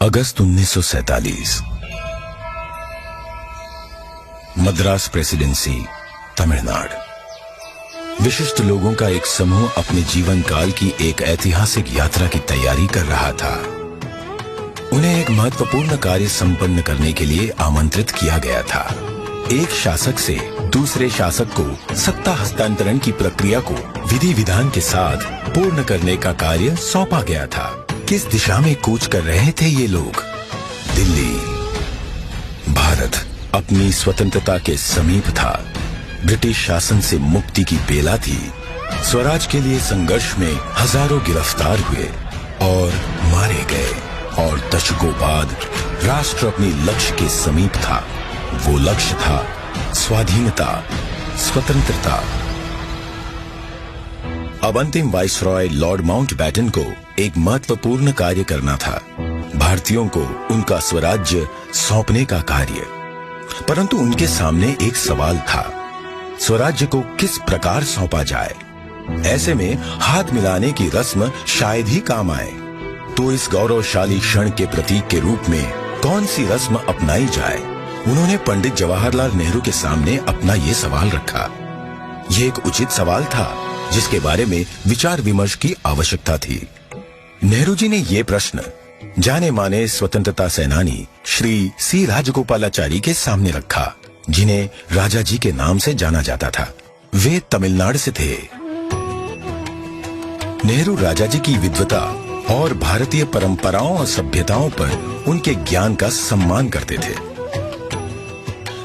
अगस्त 1947। Madras presidency, Tamil Nadu. विशिष्ट लोगों का एक समूह अपने जीवन काल की एक ऐतिहासिक यात्रा की तैयारी कर रहा था। उन्हें एक महत्वपूर्ण कार्य संपन्न करने के लिए आमंत्रित किया गया था। एक शासक से दूसरे शासक को सत्ता हस्तांतरण की प्रक्रिया को विधि विधान के साथ पूर्ण करने का कार्य सौंपा गया था। किस दिशा में कूच कर रहे थे ये लोग? दिल्ली। भारत अपनी स्वतंत्रता के समीप था। ब्रिटिश शासन से मुक्ति की बेला थी। स्वराज के लिए संघर्ष में हजारों गिरफ्तार हुए और मारे गए, और दशकों बाद राष्ट्र अपनी लक्ष्य के समीप था। वो लक्ष्य था स्वाधीनता, स्वतंत्रता। अब अंतिम वाइसरॉय लॉर्ड माउंटबेटन को एक महत्वपूर्ण कार्य करना था, भारतीयों को उनका स्वराज्य सौंपने का कार्य। परंतु उनके सामने एक सवाल था, स्वराज्य को किस प्रकार सौंपा जाए? ऐसे में हाथ मिलाने की रस्म शायद ही काम आए। तो इस गौरवशाली क्षण के प्रतीक के रूप में कौन सी रस्म अपनाई जाए? उन्होंने पंडित जवाहरलाल नेहरू के सामने अपना ये सवाल रखा। ये एक उचित सवाल था जिसके बारे में विचार विमर्श की आवश्यकता थी। नेहरू जी ने ये प्रश्न जाने माने स्वतंत्रता सेनानी श्री सी राजगोपालाचारी के सामने रखा, जिन्हें राजा जी के नाम से जाना जाता था। वे तमिलनाडु से थे। नेहरू राजा जी की विद्वता और भारतीय परंपराओं और सभ्यताओं पर उनके ज्ञान का सम्मान करते थे।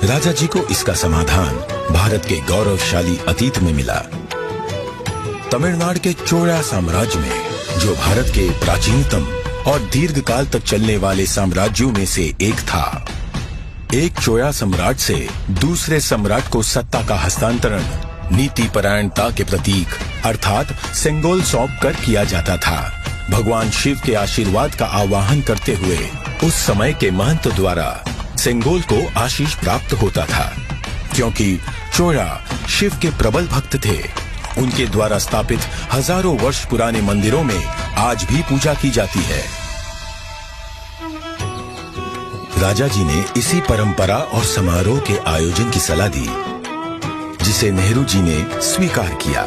राजा जी को इसका समाधान भारत के गौरवशाली अतीत में मिला। तमिलनाडु के चोला साम्राज्य में, जो भारत के प्राचीनतम और दीर्घकाल तक चलने वाले साम्राज्यों में से एक था, एक चोया सम्राट से दूसरे सम्राट को सत्ता का हस्तांतरण नीति परायणता के प्रतीक अर्थात सेंगोल सौंप कर किया जाता था। भगवान शिव के आशीर्वाद का आवाहन करते हुए उस समय के महंत द्वारा सेंगोल को आशीष प्राप्त होता था। क्योंकि चोया शिव के प्रबल भक्त थे, उनके द्वारा स्थापित हजारों वर्ष पुराने मंदिरों में आज भी पूजा की जाती है। राजा जी ने इसी परंपरा और समारोह के आयोजन की सलाह दी, जिसे नेहरू जी ने स्वीकार किया।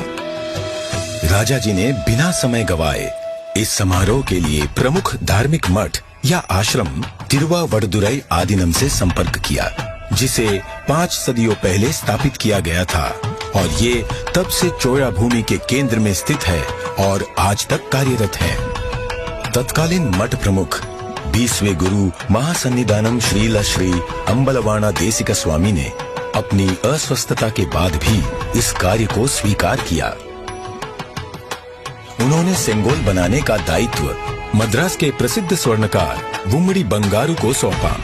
राजा जी ने बिना समय गवाए इस समारोह के लिए प्रमुख धार्मिक मठ या आश्रम तिरुवावड़दुराई आदीनम से संपर्क किया, जिसे 5 सदियों पहले स्थापित किया गया था, और ये तब से चोया भूमि के केंद्र में स्थित है और आज तक कार्यरत है। तत्कालीन मठ प्रमुख 20वें गुरु महासन्निधानम श्रील श्री अंबलवाना देशिक स्वामी ने अपनी अस्वस्थता के बाद भी इस कार्य को स्वीकार किया। उन्होंने सेंगोल बनाने का दायित्व मद्रास के प्रसिद्ध स्वर्णकार वुम्मड़ी बंगारू को सौंपा।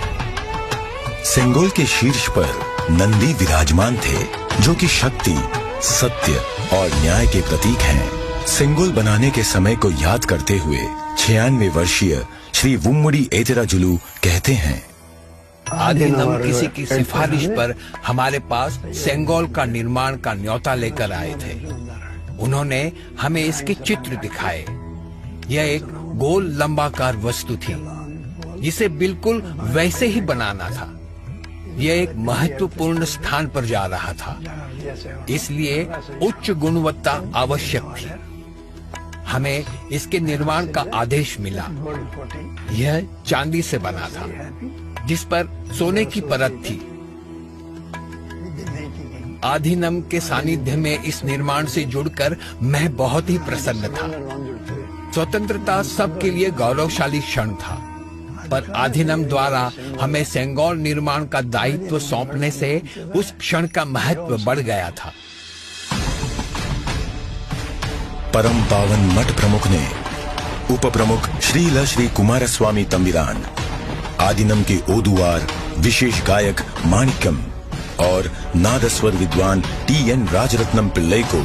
सेंगोल के शीर्ष पर नंदी विराजमान थे, जो कि शक्ति, सत्य और न्याय के प्रतीक हैं। सेंगोल बनाने के समय को याद करते हुए 96 वर्षीय श्री वुम्मड़ी एतिराजुलु कहते हैं, आदिनम किसी की सिफारिश पर हमारे पास सेंगोल का निर्माण का न्योता लेकर आए थे। उन्होंने हमें इसके चित्र दिखाए। यह एक गोल लंबाकार वस्तु थी, जिसे बिल्कुल वैसे ही बनाना था। यह एक महत्वपूर्ण स्थान पर जा रहा था, इसलिए उच्च गुणवत्ता आवश्यक थी। हमें इसके निर्माण का आदेश मिला। यह चांदी से बना था, जिस पर सोने की परत थी। आधीनम के सानिध्य में इस निर्माण से जुड़कर मैं बहुत ही प्रसन्न था। स्वतंत्रता सबके लिए गौरवशाली क्षण था, पर आधीनम द्वारा हमें सेंगोल निर्माण का दायित्व सौंपने से उस क्षण का महत्व बढ़ गया था। परम पावन मठ प्रमुख ने उप प्रमुख श्रील श्री कुमारस्वामी तंबिरान, आदिनम के ओदुवार विशेष गायक माणिक्यम और नादस्वर विद्वान TN राजरत्नम पिल्लई को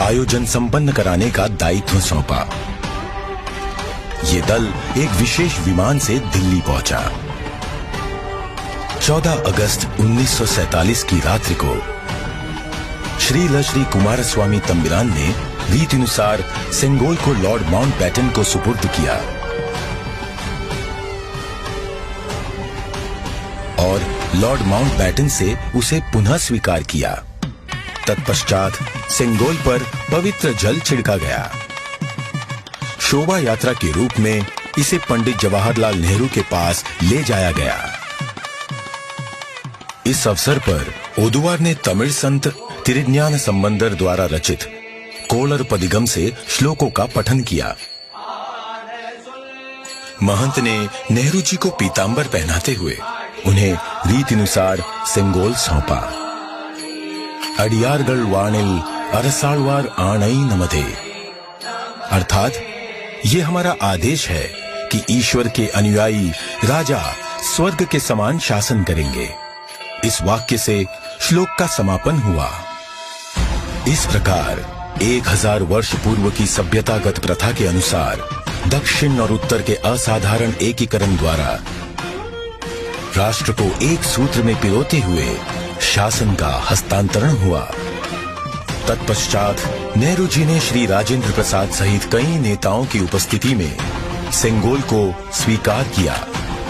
आयोजन संपन्न कराने का दायित्व सौंपा। ये दल एक विशेष विमान से दिल्ली पहुंचा। 14 अगस्त 1947 की रात्रि को श्रील श्री कुमारस्वामी तंबिरान ने रीतिनुसार सेंगोल को लॉर्ड माउंटबेटन को सुपुर्द किया। और लॉर्ड माउंटबैटन से उसे पुनः स्वीकार किया। तत्पश्चात सेंगोल पर पवित्र जल छिड़का गया। शोभा यात्रा के रूप में इसे पंडित जवाहरलाल नेहरू के पास ले जाया गया। इस अवसर पर ओदुवार ने तमिल संत तिरुज्ञान संबंदर द्वारा रचित कोलर पदिगम से श्लोकों का पठन किया। महंत ने नेहरू जी को पीतांबर पहनाते हुए उन्हें रीतिनुसार सेंगोल सौंपा। अडियारगढ़ वाणिल अरसालवार आणई नमदे, अर्थात ये हमारा आदेश है कि ईश्वर के अनुयायी राजा स्वर्ग के समान शासन करेंगे। इस वाक्य से श्लोक का समापन हुआ। इस प्रकार 1000 वर्ष पूर्व की सभ्यतागत प्रथा के अनुसार दक्षिण और उत्तर के असाधारण एकीकरण द्वारा राष्ट्र को एक सूत्र में पिरोते हुए शासन का हस्तांतरण हुआ। तत्पश्चात नेहरू जी ने श्री राजेंद्र प्रसाद सहित कई नेताओं की उपस्थिति में सेंगोल को स्वीकार किया।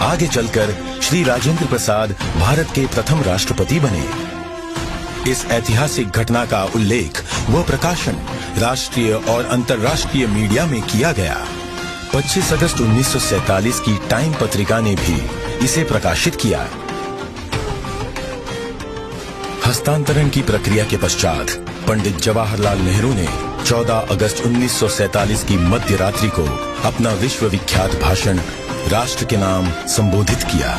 आगे चलकर श्री राजेंद्र प्रसाद भारत के प्रथम राष्ट्रपति बने। इस ऐतिहासिक घटना का उल्लेख व प्रकाशन राष्ट्रीय और अंतर्राष्ट्रीय मीडिया में किया गया। 25 अगस्त 1947 की टाइम पत्रिका ने भी इसे प्रकाशित किया। हस्तांतरण की प्रक्रिया के पश्चात पंडित जवाहरलाल नेहरू ने 14 अगस्त 1947 की मध्य रात्रि को अपना विश्व विख्यात भाषण राष्ट्र के नाम संबोधित किया।